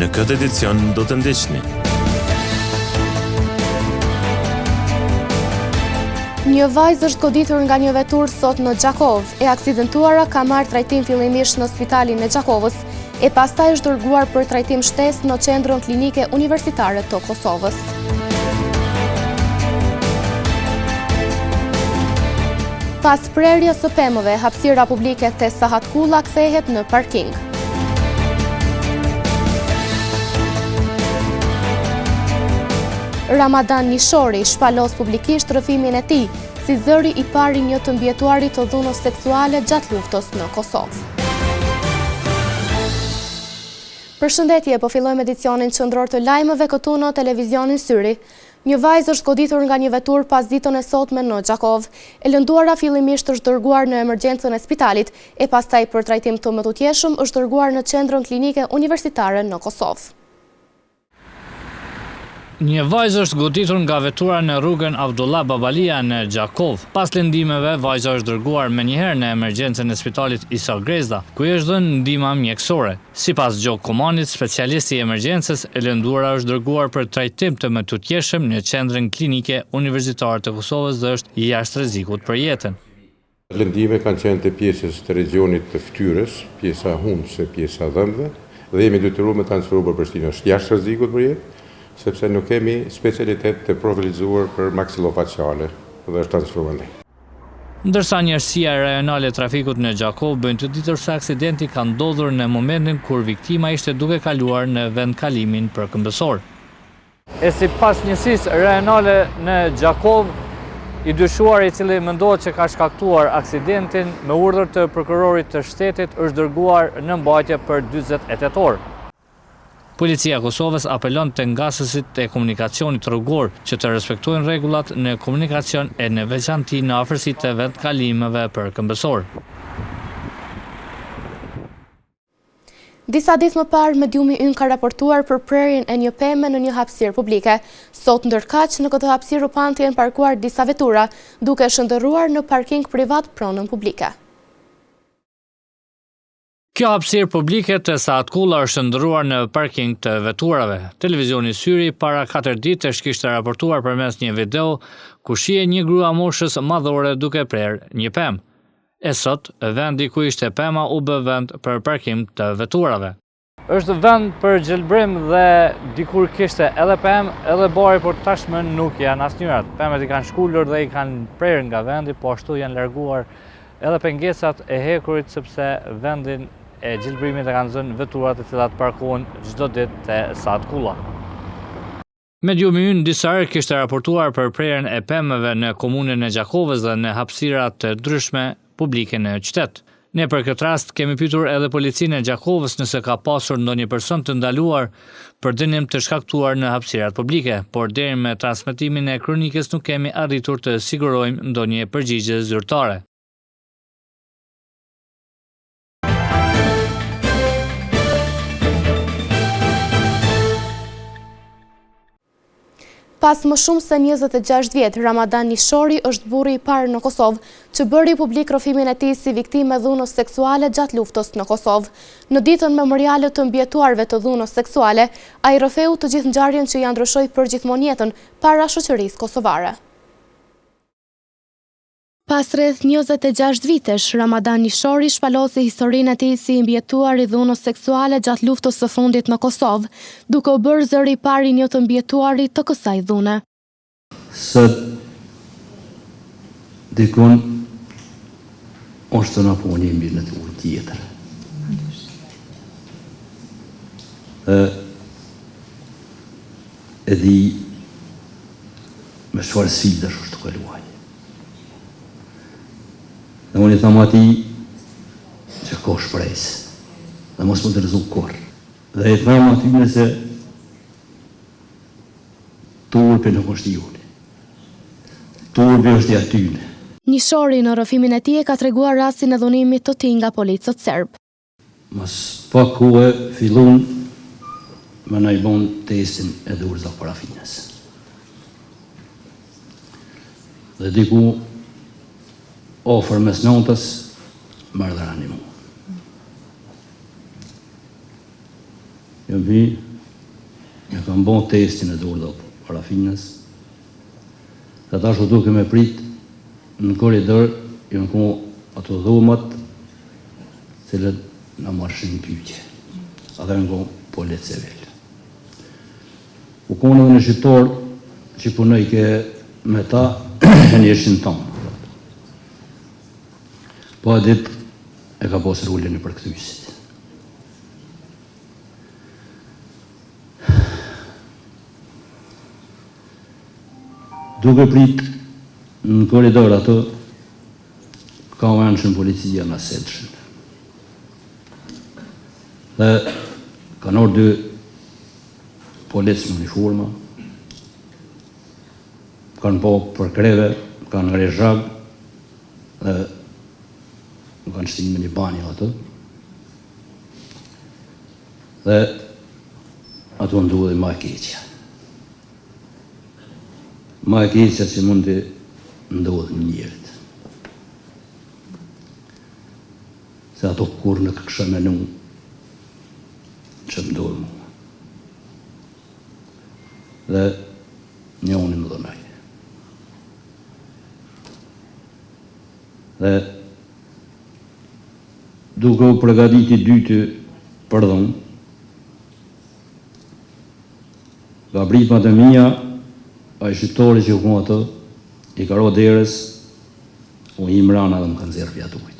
në këtë edicion do të ndiqni. Një vajzë është goditur nga një vetur sot në Gjakov. E aksidentuara ka marrë trajtim fillimisht në spitalin e Gjakovës, e pastaj është dërguar për trajtim shtesë në qendrën klinike universitare të Kosovës. Pas prerjes së pemëve, hapësira publike te Sahat Kulla kthehet në parking. Ramadan Nishori shpalos publikisht rrëfimin e tij, si zëri i pari një të mbjetuarit të dhunës seksuale gjatë luftës në Kosovë. Përshëndetje, po fillojmë edicionin qendror të lajmeve këtu në televizionin Syri. Një vajzë është goditur nga një vetur pas ditën e sotme në Gjakov. E lënduara fillimisht është dërguar në emergjencën e spitalit, e pastaj për trajtim të mëtutjeshëm është dërguar në qendrën klinike universitare në Kosovë. Një vajzë është goditur nga vetura në rrugën Abdullah Babalia në Gjakov. Pas lëndimeve, vajza është dërguar menjëherë në emergjencën e spitalit Isa Grezda, ku i është dhënë ndihmë mjekësore. Sipas Gjok Komanit, specialisti i emergjencës, e lënduara është dërguar për trajtim të mëtutjeshëm në qendrën klinike universitare të Kosovës dhe është jashtë rrezikut për jetën. Lëndime kanë qenë të pjesës të regionit të fytyrës, pjesa hundës e pjesa dhëmbëve, dhe jemi detyruar me transferu për Prishtinë është jashtë rrezikut për jetë, sepse nuk kemi specialitet të profilizuar për maksilofaciale dhe është transferuar ne. Ndërsa njërsia rajonale e trafikut në Gjakov bëjnë të ditur se aksidenti ka ndodhur në momentin kur viktima ishte duke kaluar në vendkalimin përkëmbësor. E sipas njësisë rajonale në Gjakov, i dyshuar i cili mendohet që ka shkaktuar aksidentin me urdhër të prokurorit të shtetit është dërguar në mbajtje për 48 orë. Policia e Kosovës apelon te ngasësit e komunikacionit rrugor që të respektojnë rregullat në komunikacion e në veçanti në afërsi të vendkalimeve përkëmbësor. Disa ditë më parë, mediumi ynë ka raportuar për prerjen e një peme në një hapësirë publike. Sot ndërkaq në këtë hapësirë u pan të jenë parkuar disa vetura, duke shndërruar në parking privat pronën publike. Kjo hapësirë publike të Sahat Kulla është ndërruar në parking të veturave. Televizioni Syri para 4 ditë kishte raportuar përmes një video ku shihet një grua moshës madhore duke prerë një pemë. E sot, vendi ku ishte pema u bë vend për parkim të veturave. Është vend për gjelbrim dhe dikur kishte edhe pemë, edhe bari, por tashmë nuk janë asnjërat. Pemet i kanë shkullur dhe i kanë prerë nga vendi, po ashtu janë larguar edhe pengesat e hekurit sepse vendin e gjelbrimit e kanë zënë veturat e cilat parkohen çdo ditë te Sahat Kulla. Mediumi ynë disa herë kishte raportuar për prerjen e pemëve në komunën e Gjakovës dhe në hapësira të ndryshme publike në qytet. Ne për këtë rast kemi pyetur edhe policinë e Gjakovës nëse ka pasur ndonjë person të ndaluar për dënim të shkaktuar në hapësirat publike, por deri me transmetimin e kronikës nuk kemi arritur të sigurojmë ndonjë përgjigje zyrtare. Pas më shumë se 26 vjet, Ramadan Nishori është burri i parë në Kosovë që bëri publik rrëfimin e tij si viktimë e dhunës seksuale gjatë luftës në Kosovë. Në ditën memoriale të mbjetuarve të dhunës seksuale, ai rrëfeu të gjithë ngjarjen që ia ndryshoi përgjithmonë jetën para shoqërisë kosovare. Pas rreth 26 vitesh, Ramadan Nishori shpalosi historinë e tij si mbjetuar i dhunës seksuale gjatë luftës së fundit në Kosovë, duke u bërë zëri i pari një të mbjetuarit të kësaj dhune. Sot dikun është në punë mbi në të tjetër. E di me çfarë sfidësh është të kaluaj. Dhe unë i thamë ati që ka shpresë dhe mos më të rëzu kur. Dhe i thamë ati nëse turpi nuk është i june. Turpi është i atyne. Nishori në rrëfimin e tij ka treguar rastin e dhunimit të tij nga policët serb. Mas pak kohë fillon me na i bon testin e dhurza parafinës. Dhe diku ofër mes notës, mërë dhe animu. Jam vi ja kam bon testin e dorë dhe parafinës, dhe ta shë duke me prit në koridor, janë ku ato dhumat, cilët në marshin pyqe, atë në ku politë civil. U konë dhe në shqiptor që punoj ke me ta në jeshin tonë. Po edip e ka posë rullin e përkthysit. Duke prit në koridor ato, ka u anëshën policia në asetëshën. Dhe kanë orë dy policë në uniforma, kanë po për kreve, kanë rejzhag, dhe kanë shtinë me një banjo ato, dhe ato ndodhe ma e keqja. Ma e keqja që mund të ndodhe në njerët. Se ato kur në kësha menu që më ndodhe mua. Dhe një unë më dhënaj. Dhe duke u përgatiti dytë përdhëm, nga britmat e mija, a i shqiptori që u ku ato, i karo derës, u imrana dhe më kanë zerë pjatujt.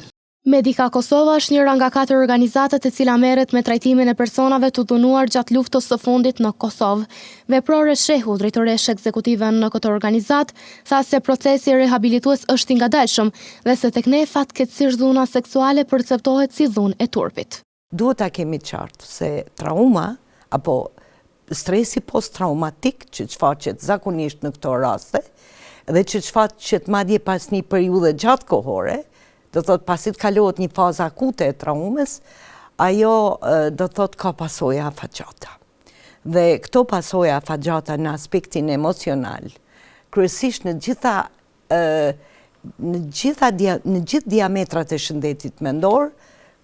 Medica Kosova është njëra nga 4 organizatat e cila merret me trajtimin e personave të dhunuar gjatë luftës së fundit në Kosovë. Veprore Shehu, drejtoresh ekzekutive në këtë organizat, tha se procesi rehabilitues është i ngadalshëm dhe se tek ne fatkeqësisht dhuna seksuale perceptohet si dhunë e turpit. Duhet ta kemi qartë se trauma apo stresi post-traumatik që shfaqet zakonisht në këto raste dhe që shfaqet madje pas një periudhe gjatë kohore, do thot pasi të kalohet një fazë akute e traumës, ajo do thot ka pasoja afatgjata. Dhe këto pasoja afatgjata në aspektin emocional, kryesisht në gjithë diametrat e shëndetit mendor,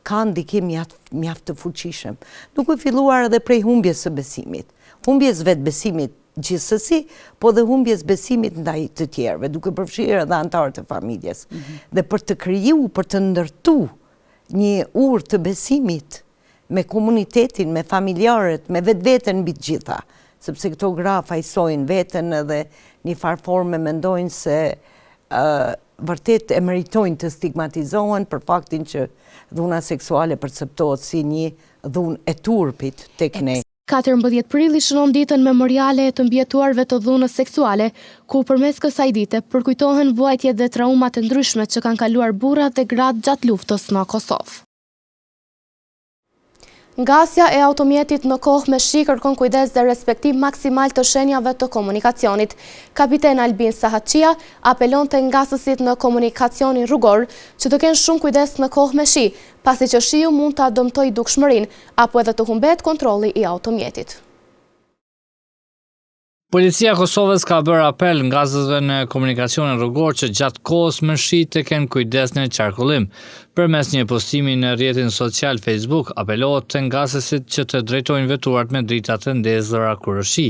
ka ndikim mjaft të fuqishëm. Duke filluar edhe prej humbjes së besimit. Humbjes vetë besimit gjithsesi, po dhe humbjes besimit ndaj të tjerëve, duke përfshirë edhe antarët e familjes. Dhe për të kriju, për të ndërtu një urë të besimit me komunitetin, me familjarët, me vetë-vetën mbi të gjitha, sepse këto gra fajsojnë veten edhe një farë forme mendojnë se vërtet e meritojnë të stigmatizohen për faktin që dhuna seksuale perceptohet si një dhunë e turpit tek ne. 14 prilli shënon ditën memoriale e të mbjetuarve të dhunës seksuale, ku përmes kësaj dite përkujtohen vuajtjet dhe traumat e ndryshme që kanë kaluar burrat dhe gratë gjatë luftës në Kosovë. Ngasja e automjetit në kohë me shi kërkon kujdes dhe respektim maksimal të shenjave të komunikacionit. Kapiten Albin Sahatçia apelon të ngasësit në komunikacionin rrugor që të kenë shumë kujdes në kohë me shi, pasi që shiu mund të dëmtojë dukshmërinë apo edhe të humbet kontrolli i automjetit. Policia e Kosovës ka bërë apel ngasësve në komunikacionin rrugor që gjatë kohës me shi të kenë kujdes në qarkullim. Përmes një postimi në rrjetin social Facebook, apelohet të ngasësit që të drejtojnë veturat me drita të ndezura kur është shi.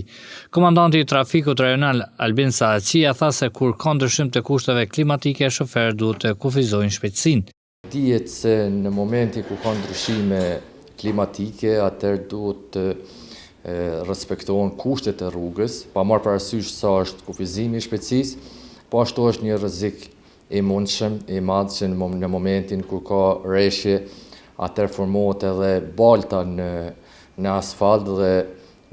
Komandanti i trafikut rajonal Albin Sahatçia tha se kur ka ndryshim të kushteve klimatike, shoferët duhet të kufizojnë shpejtësinë. Dihet se në momenti ku ka ndryshime klimatike, atëherë duhet të respektohen kushtet e rrugës, pa marrë parasysh sa është kufizimi i shpejtësisë, po ashtu është një rrezik i mundshëm, i madh që në momentin kur ka rreshje, atëherë formohet edhe balta në asfalt dhe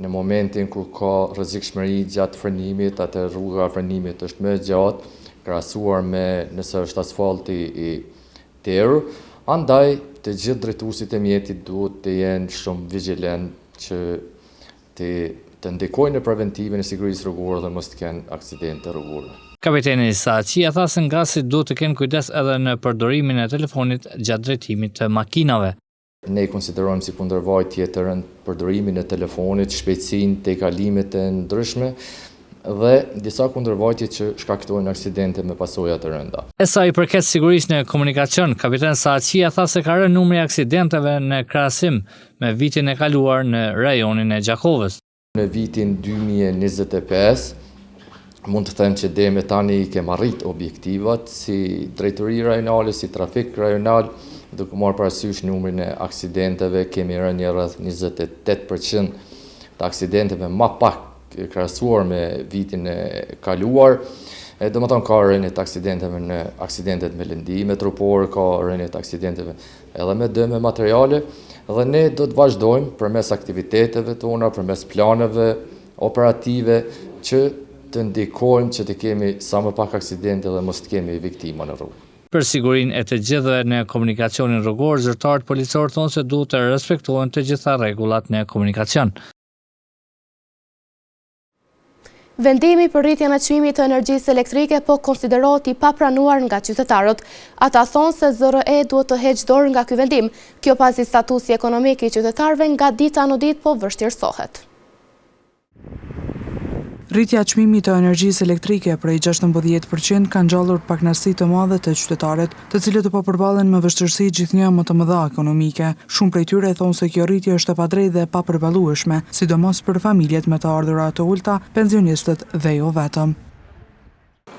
në momentin kur ka rrezikshmëri gjatë frenimit, atëherë rruga e frenimit është më e gjatë, krahasuar me nëse është asfalti i terë, andaj të gjithë drejtuesit e mjetit duhet të jenë shumë vigjilent që të ndikojnë në preventimin e sigurisë rrugore dhe mos të kenë aksidente rrugore. Kapiteni Sahatçia tha se ngasësit duhet të kenë kujdes edhe në përdorimin e telefonit gjatë drejtimit të makinave. Ne konsiderojmë si kundërvajtje të rëndë përdorimin e telefonit, shpejtësinë te kalimet e ndryshme dhe disa kundërvajtje që shkaktojnë aksidente me pasoja të rënda. Sa i përket sigurisë në komunikacion, kapiten Sahatçia tha se ka rënë numri aksidenteve në krahasim me vitin e kaluar në rajonin e Gjakovës. Në vitin 2025, mund të them që deri me tani kemi arrit objektivat si drejtori rajonale, si trafik rajonal, duke marrë parasysh numrin e aksidenteve, kemi rënë rreth 28% të aksidenteve më pak krahasuar me vitin e kaluar. Do më thonë ka rënje të aksidenteve në aksidentet me lëndime trupore, ka rënje të aksidenteve edhe me dëme materiale, dhe ne do të vazhdojmë përmes aktiviteteve tona, përmes planeve operative që të ndikojmë që të kemi sa më pak aksidente dhe mos të kemi viktima në rrugë. Për sigurinë e të gjithëve në komunikacionin rrugor, zyrtarët policorë thonë se duhet të respektohen të gjitha rregullat në komunikacion. Vendimi për rritjen e çmimit të energjisë elektrike po konsiderohet i papranuar nga qytetarët. Ata thonë se ZRE duhet të heqë dorë nga ky vendim, kjo pasi statusi ekonomik i qytetarëve nga dita në ditë po vështirësohet. Rritja e çmimit të energjisë elektrike prej 16% ka ngjallur pakënaqësi të madhe të qytetarët, të cilët po përballen me vështirësi gjithnjë më të mëdha ekonomike. Shumë prej tyre thonë se kjo rritje është e padrejtë dhe e papërballueshme, sidomos për familjet me të ardhurat të ulta, pensionistët dhe jo vetëm.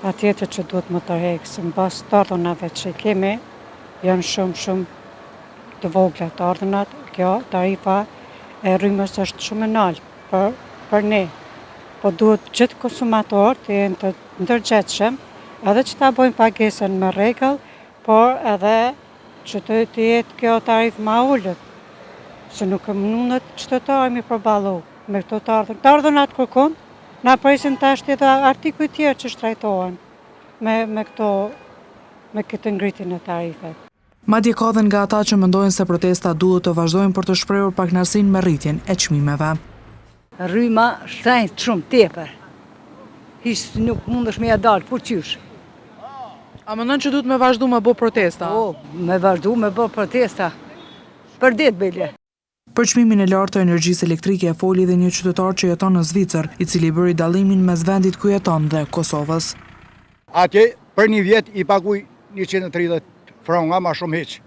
Patjetër që duhet më tërheqë, se mbas të ardhunave që kemi, janë shumë të vogla të ardhunat. Kjo tarifa e rrymës është shumë e lartë për ne. Po duhet gjithë konsumatorët të jenë të ndërgjetshëm, edhe që ta bojnë pagesën me rregull, por edhe që të jetë kjo tarifë më ulët, se nuk mundet qytetarët mi përballu me këto të ardhunat. Të ardhunat kërkon, na presin tash edhe artikuj tjerë që shtrajtohen me këtë ngritjen e tarifeve. Madje ka dhe nga ata që mendojnë se protesta duhet të vazhdojnë për të shprehur pakënaqësinë me rritjen e çmimeve. Rryma shtrenjtë shumë tepër. Hiç nuk mundesh me ja dalë, po qysh. A mendon që duhet me vazhdu me bë protesta? Po, me vazhdu me bë protesta. Për ditë bile. Për çmimin e lartë të energjisë elektrike foli dhe një qytetar që jeton në Zvicër, i cili bëri dallimin mes vendit ku jeton dhe Kosovës. Atje për një vjet i paguaj 130 franca ma shumë hiç.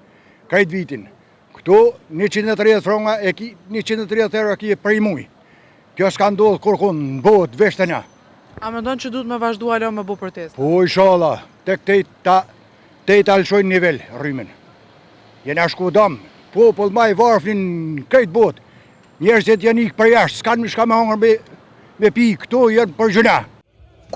Krejt vitin. Këtu 130 franca e ki 130 euro ki për i muj. Kjo s'ka ndodhë kërkun në botë, veçtë një. A mendon që duhet me vazhdu alo me bë protestë? Po, inshallah, tek te i talëshojnë nivel rrymin. Jena shku dam, popull ma i varfnin krejt botë. Njerëzit janë ikë për jashtë, s'kanë shka me hongër me pi, këto janë për gjëna.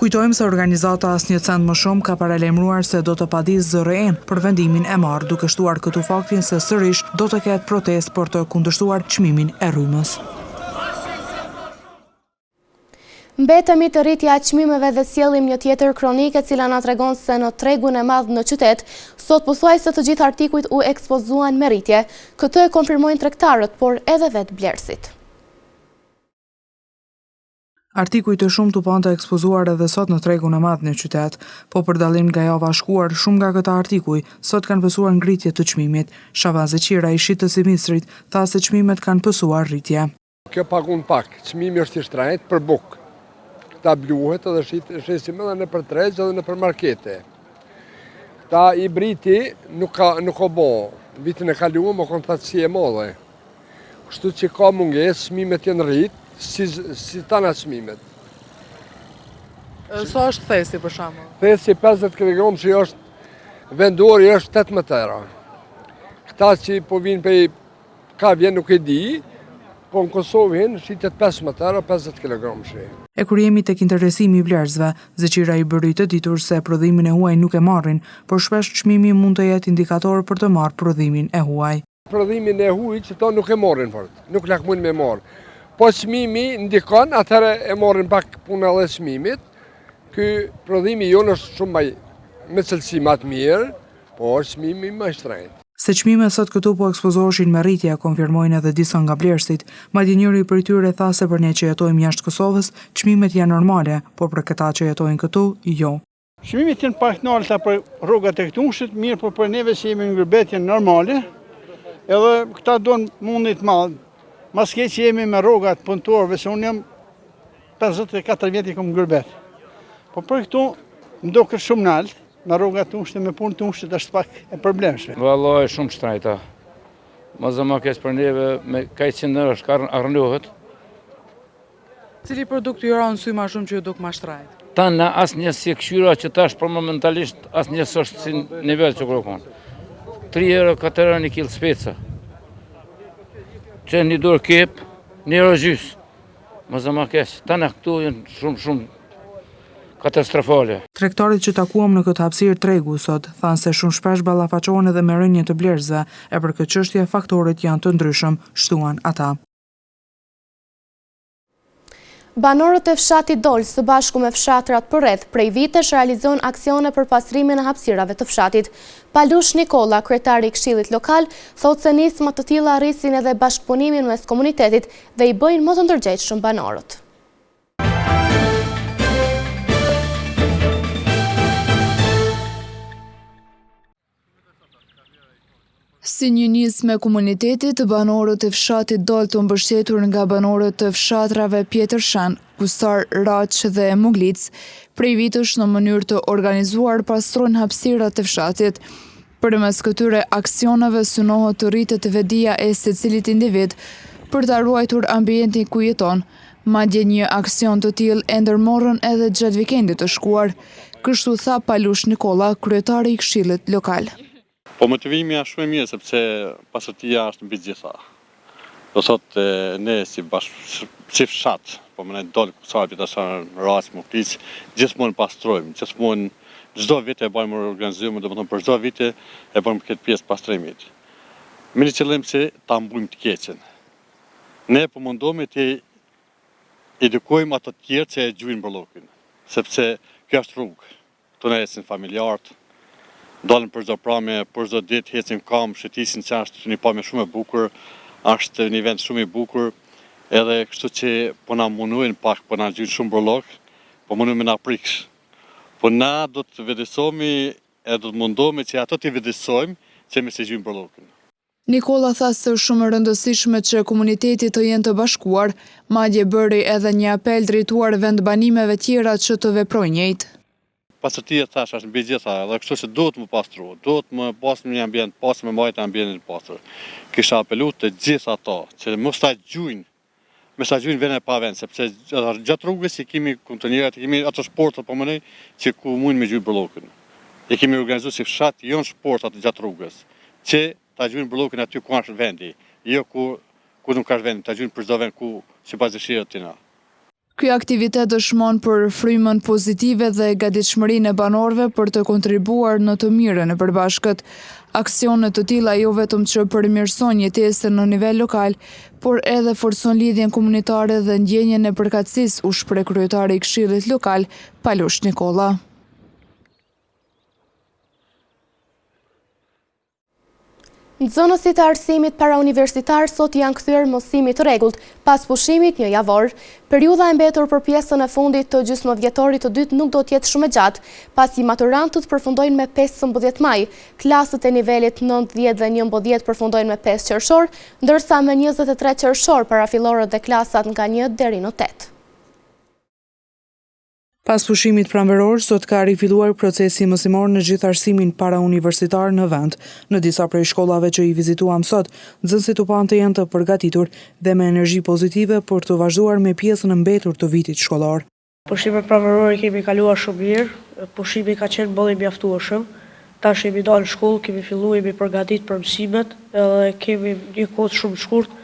Kujtojmë se organizata Asnjë Cent më shumë ka paralajmëruar se do të padisë ZRE-n për vendimin e marrë, duke shtuar këtu faktin se sërish do të ketë protestë për të kundërshtuar çmimin e rrymës. Mbetemi të rritja e çmimeve dhe sjellim një tjetër kronike, cila na tregon se në tregun e madh në qytet, sot pothuajse të gjithë artikujt u ekspozuan me rritje. Këtë e konfirmojnë tregtarët, por edhe vetë blerësit. Artikuj të shumë të panë të ekspozuar edhe sot në tregun e madh në qytet, po për dallim nga java shkuar, shumë nga këta artikuj sot kanë pësuar ngritje të çmimit. Shaban Zeqira, i shitës i Mistrit, tha se çmimet kanë pësuar rritje. Kjo pagun pak, çmimi është i shtrenjtë për bukë. Këta bluhet edhe shesim edhe në për tregj edhe në për markete. Këta i briti nuk ka bo, vitin e kaluar më konë thatë si e modhe. Kështu që ka munges, çmimet janë rritë, si tana çmimet. Sa është thesi për shembull? Thesi 50 kg që është vendori është 18 euro. Këta që po vinë për ka vjen nuk e di, po në Kosovë hinë shitet 15 euro, 50 kg shi. E kur jemi tek interesimi i vlerësve, Zeqira i bëri të ditur se prodhimin e huaj nuk e marrin, por shpesh çmimi mund të jetë indikator për të marrë prodhimin e huaj. Prodhimin e huaj që to nuk e marrin fort, nuk lakmojnë me marr. Po çmimi ndikon, atëherë e marrin pak puna dhe çmimit. Ky prodhimi jonë është shumë me cilësi më të mirë, por çmimi më i shtrenjtë. Se çmimet sot këtu po ekspozoheshin me rritje, konfirmojnë edhe disa nga blerësit. Madje njëri prej tyre tha se për ne që jetojmë jashtë Kosovës, çmimet janë normale, por për këta që jetojnë këtu, jo. Çmimet janë pak normale për rrogat e këtushit, mirë, por për neve që jemi në Gërbet janë normale. Edhe këta duan mundit madh. Mas keq që jemi me rrogat punëtorëve, se unë jam 54 vjet i kam në Gërbet. Po për këtu më duket shumë nalt. Me rrogat të ushtë, me punë të ushtë, është pak e problemshme. Vallaj, shumë shtrajta. Ma zë më keq për neve, me kaj që nërë është arëndohet. Cili produkt ju ra në sy ma shumë që ju duk ma shtrajt? Tanë asë një si këshyra që tash për momentalisht asë një sështë si nivel që kërkon. 3 euro, 4 euro një kilë speca. Që një dorë kep, 1 euro gjys. Më zëma kesh. Tanë këtu jenë shumë katastrofale. Tregtarit që takuam në këtë hapësirë tregu sot, thanë se shumë shpesh ballafaqohen edhe me rënje të blerësve, e për këtë çështje faktorët janë të ndryshëm, shtuan ata. Banorët e fshatit Dol së bashku me fshatrat përreth prej vitesh realizojnë aksione për pastrimin e hapësirave të fshatit. Palush Nikolla, kryetari i Këshillit Lokal, thotë se nisma të tilla rrisin edhe bashkëpunimin mes komunitetit dhe i bëjnë më të ndërgjegjshëm banorët. Si një nismë e komunitetit, banorët e fshatit Dol të mbështetur nga banorët të fshatrave Pjetërshan, Kustar, Raq dhe Muglic, prej vitësh në mënyrë të organizuar pastrojnë hapësirat të fshatit. Përmes këtyre aksioneve synohet të rritet vetdia e secilit individ për ta ruajtur ambientin ku jeton. Madje një aksion të tillë e ndërmorën edhe gjatë vikendit të shkuar, kështu tha Palush Nikolla, kryetari i Këshillit Lokal. Po motivimi është shumë i mirë sepse pasuria është mbi gjitha. Do thotë ne si fshat, po më ne Dol, Kusar, Pjetërshan, Raq, Muglic, gjithmonë pastrojmë, gjithmonë çdo vit e bëjmë organizime, domethënë për çdo vit e bëjmë këtë pjesë pastrimit. Me një qëllim se ta mbujmë të keqen. Ne po mundohemi të edukojmë ato të tjerë që e gjujnë brollokin, sepse kjo është rrugë. Tu ne ecin familjarët, dalën për çdo pramje, për çdo ditë hecin kam, shëtisin që është një pamje shumë e bukur, është një vend shumë i bukur, edhe kështu që po na munduin pak, po na gjujnë shumë brollok, po munduin me na priksh. Po na do të vëdësohemi e do të mundohemi që ato të vëdësojmë që me se gjujnë brollokin. Nikolla tha se është shumë e rëndësishme që komuniteti të jenë të bashkuar, madje bëri edhe një apel drejtuar vendbanimeve tjera që të veprojnë njëjtë. Pasuria thash është mbi gjitha, dhe kështu që duhet më pastru, duhet më pasëm një ambient pastër, me mbajtë ambientin pastër. Kisha apelu të gjitha ato, që mos ta gjujnë, vend e pa vend, sepse gjatë rrugës i kemi kontinjerat, i kemi ato sportat po mënej që ku mund me gjujnë brollokin. I kemi organizuar si fshat jonë sportat gjatë rrugës, që ta gjujnë brollokin aty ku është vendi, jo ku nuk ka vendi, ta gjujnë për çdo vend ku sipas dëshirës tina. Ky aktivitet dëshmon për frymën pozitive dhe gatishmërinë e banorëve për të kontribuar në të mirën e përbashkët. Aksione të tilla jo vetëm që përmirësojnë jetesën në nivel lokal, por edhe forcon lidhjen komunitare dhe ndjenjen e përkatësisë, u shpreh kryetari i Këshillit Lokal, Palush Nikolla. Nxënësit e arsimit parauniversitar sot janë kthyer mësimit të rregullt pas pushimit një javor. Periudha e mbetur për pjesën e fundit të gjysmëvjetorit të dytë nuk do të jetë shumë e gjatë, pasi maturantët përfundojnë me 15 maj, klasët e nivelit 9, 10 dhe 11 përfundojnë me 5 qershor, ndërsa me 23 qershor parafillorët dhe klasat nga 1 deri në 8. Pas pushimit pranveror, sot ka rifilluar procesi mësimor në gjithë arsimin parauniversitar në vend. Në disa prej shkollave që i vizituam sot, nxënësit u pan të jenë të përgatitur dhe me energji pozitive për të vazhduar me pjesën e mbetur të vitit shkollor. Pushime pranverore kemi kaluar shumë mirë, pushimi ka qenë boll i mjaftueshëm. Tash jemi dalë në shkollë, kemi filluar jemi përgatit për mësimet, edhe kemi një kohë shumë të shkurtë,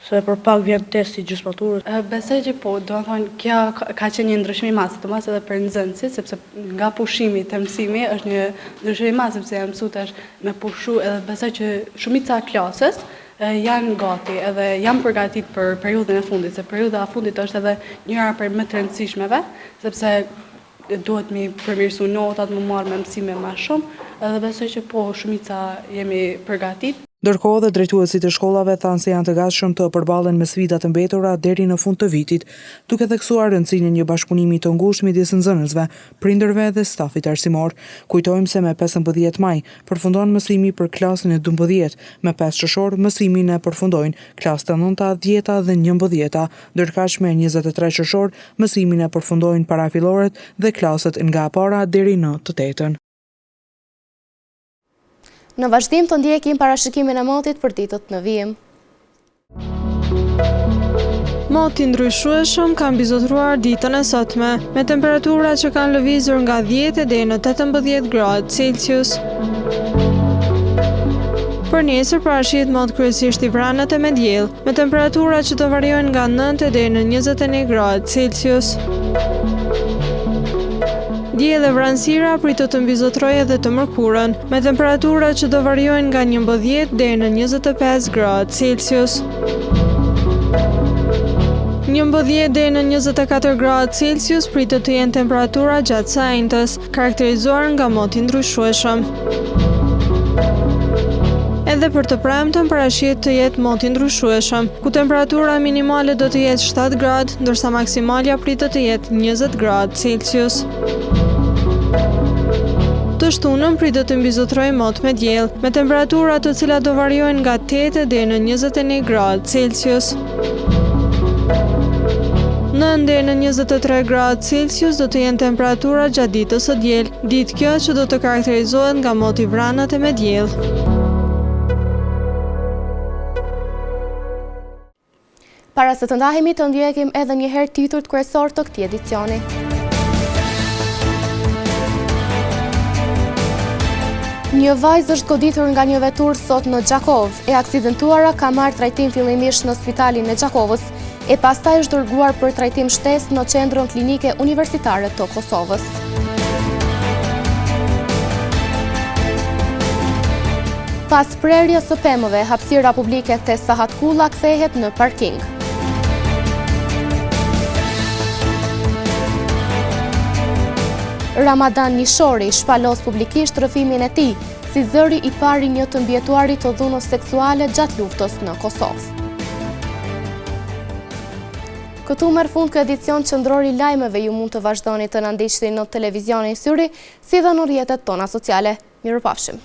se për pak vjen testi gjysmaturës. Besoj që po, do të thonë, kjo ka qenë një ndryshim i madh, sidomos edhe për nxënësit, sepse nga pushimi te mësimi është një ndryshim i madh, sepse jam mësuar me pushu, edhe besoj që shumica e klasës janë gati edhe janë përgatitur për periudhën e fundit, se periudha e fundit është edhe njëra prej më të rëndësishmeve, sepse duhet mi përmirësu notat, më marrë me mësime më shumë, edhe besoj që po, shumica jemi përgatitur. Ndërkohë dhe drejtuesit e shkollave thanë se janë të gatshëm të përballen me sfidat e mbetura deri në fund të vitit, duke theksuar rëndësinë e një bashkëpunimi të ngushtë midis nxënësve, prindërve dhe stafit arsimor. Kujtojmë se me 15 maj përfundon mësimi për klasën e 12, me 5 qershor mësimin e përfundojnë klasët e 9, 10 dhe 11, ndërkaq me 23 qershor mësimin e përfundojnë parafillorët dhe klasët nga e para deri në të 8-ën. Në vazhdim të ndjekim parashikimin e motit për ditët në vijim. Moti ndryshueshëm kanë bizotruar ditën e sotme, me temperatura që kanë lëvizur nga 10 deri në 18 gradë Celsius. Për nesër parashihet mot kryesisht i vranët e me diell, me temperatura që do variojnë nga 9 deri në 21 gradë Celsius. Diell e vranësira pritet të mbizotrojë edhe të mërkurën, me temperatura që do variojnë nga 11 deri në 25 gradë Celsius. 11 deri në 24 gradë Celsius pritet të jenë temperatura gjatë së ajntës, karakterizuar nga moti ndryshueshëm. Edhe për të premten parashihet të jetë moti ndryshueshëm, ku temperatura minimale do të jetë 7 gradë, ndërsa maksimalja pritet të jetë 20 gradë Celsius. Të shtunën pritet të mbizotrojë mot me diell, me temperatura të cilat do variojnë nga 8 deri në 21 gradë Celsius. 9 deri në 23 gradë Celsius do të jenë temperatura gjatë ditës së diel, ditë kjo që do të karakterizohet nga moti vranët e me diell. Para se të ndahemi të ndjekim edhe një herë titujt kryesor të këtij edicioni. Një vajzë është goditur nga një vetur sot në Gjakov. E aksidentuara ka marrë trajtim fillimisht në spitalin e Gjakovës, e pastaj është dërguar për trajtim shtesë në qendrën klinike universitare të Kosovës. Pas prerjes së pemëve, hapësira publike te Sahat Kulla kthehet në parking. Ramadan Nishori shpalos publikisht rrëfimin e tij, si zëri i pari një të mbjetuarit të dhunës seksuale gjatë luftës në Kosovë. Këtu merr fund ky edicion qendror i lajmeve. Ju mund të vazhdoni të na ndiqni në televizionin Syri, si dhe në rrjetet tona sociale. Mirupafshim.